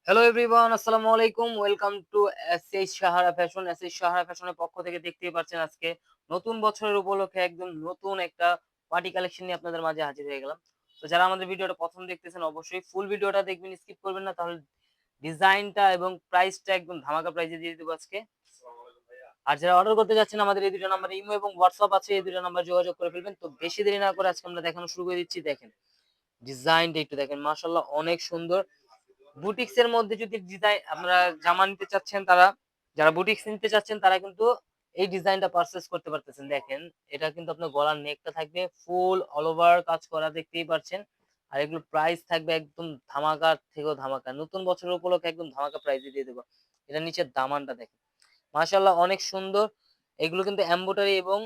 Hello everyone, আসসালামু আলাইকুম। Welcome to SH Sahara fashion. SH Sahara ফ্যাশনের পক্ষ থেকে দেখতেই পাচ্ছেন আজকে নতুন বছরের উপলক্ষে একদম নতুন একটা পার্টি কালেকশন নিয়ে আপনাদের মাঝে হাজির হয়ে গেলাম। তো যারা আমাদের ভিডিওটা প্রথম দেখতেছেন অবশ্যই ফুল ভিডিওটা দেখবেন, স্কিপ করবেন না, তাহলে ডিজাইনটা এবং প্রাইসটা একদম ধামাকা প্রাইসে দিয়ে দেবো আজকে। আর যারা অর্ডার করতে যাচ্ছেন আমাদের এই দুটো নাম্বারে ইমো এবং হোয়াটসঅ্যাপ আছে, এই দুটো নাম্বার যোগাযোগ করে ফেলবেন। তো বেশি দেরি না করে আজকে আমরা দেখানো শুরু করে দিচ্ছি। দেখেন ডিজাইনটা একটু দেখেন, মাশাআল্লাহ অনেক সুন্দর। বুটিক্স এর মধ্যে যদি ডিজাইন আপনারা জামা নিতে চাচ্ছেন, যারা বুটিক্স নিতে চাচ্ছেন তারা কিন্তু এই ডিজাইনটা পারচেজ করতে পারতেছেন। দেখেন এটা কিন্তু আপনার গলার নেকটা থাকবে ফুল অল ওভার কাজ করা, দেখতেই পাচ্ছেন। আর এগুলো প্রাইস থাকবে একদম ধামাকার থেকেও ধামাকা। নতুন বছরের উপলক্ষে একদম ধামাকা প্রাইসে দিয়ে দেবো। এটা নিচের দামানটা দেখেন, মাশাআল্লাহ অনেক সুন্দর। এগুলো কিন্তু এমব্রয়ডারি এবং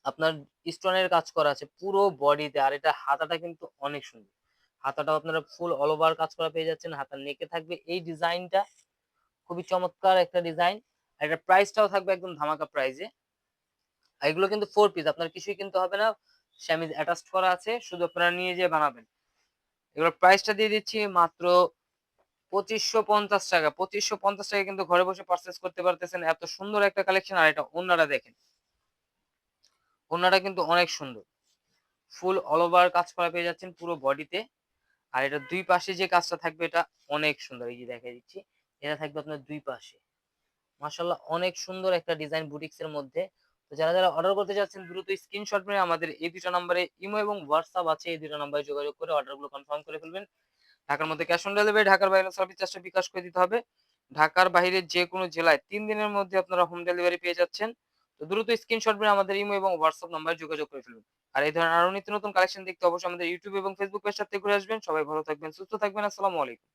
আপনার স্টোনের কাজ করা আছে পুরো বডিতে। আর এটা হাতাটা কিন্তু অনেক সুন্দর। হাতাটাও আপনারা ফুল অল ওভার কাজ করা পেয়ে যাচ্ছেন। হাতার নেকে থাকবে এই ডিজাইনটা, খুবই চমৎকার একটা ডিজাইন। আর এটার প্রাইসটাও থাকবে একদম ধামাকা প্রাইসে। আর এগুলো কিন্তু 4 পিস, আপনার কিছুই কিনতে হবে না। সেমিজ অ্যাটাচড করা আছে, শুধু আপনারা নিয়ে যেয়ে বানাবেন। এগুলোর প্রাইসটা দিয়ে দিচ্ছি মাত্র ৳২৫৫০। ৳২৫৫০ কিন্তু ঘরে বসে পারচেজ করতে পারতেছেন। এত সুন্দর একটা কালেকশন। আর এটা ওড়নাটা দেখেন। ওড়নাটা কিন্তু অনেক সুন্দর। ফুল অল ওভার কাজ করা পেয়ে যাচ্ছেন পুরো বডিতে। আর এটা ২ পাশে যে কাজটা থাকবে এটা অনেক সুন্দর। এই যে দেখাই দিচ্ছি। এটা থাকবে আপনার ২ পাশে। মাশাআল্লাহ অনেক সুন্দর একটা ডিজাইন বুটিক্স এর মধ্যে। তো যারা অর্ডার করতে চাচ্ছেন দ্রুত স্ক্রিনশট মেরে আমাদের এই ২ টা নাম্বারে ইমো এবং হোয়াটসঅ্যাপ আছে, এই ২ টা নাম্বারে যোগাযোগ করে অর্ডারগুলো কনফার্ম করে ফেলবেন। ঢাকার মধ্যে ক্যাশ অন ডেলিভারি, ঢাকার বাইরে সার্ভিস চার্জটা বিকাশ করে দিতে হবে। ঢাকার বাইরে যেকোনো জেলায় ৩ দিনের মধ্যে আপনারা হোম ডেলিভারি পেয়ে যাচ্ছেন। তো দ্রুত স্ক্রিনশট মেরে আমাদের ইমো এবং হোয়াটসঅ্যাপ নাম্বারে যোগাযোগ করে ফেলুন। আর এই ধরনের আরো নিত্য নতুন কালেকশন দেখতে অবশ্যই আমাদের ইউটিউব এবং ফেসবুক পেজটাতে ঘুরে আসবেন। সবাই ভালো থাকবেন, সুস্থ থাকবেন। আসসালামু আলাইকুম।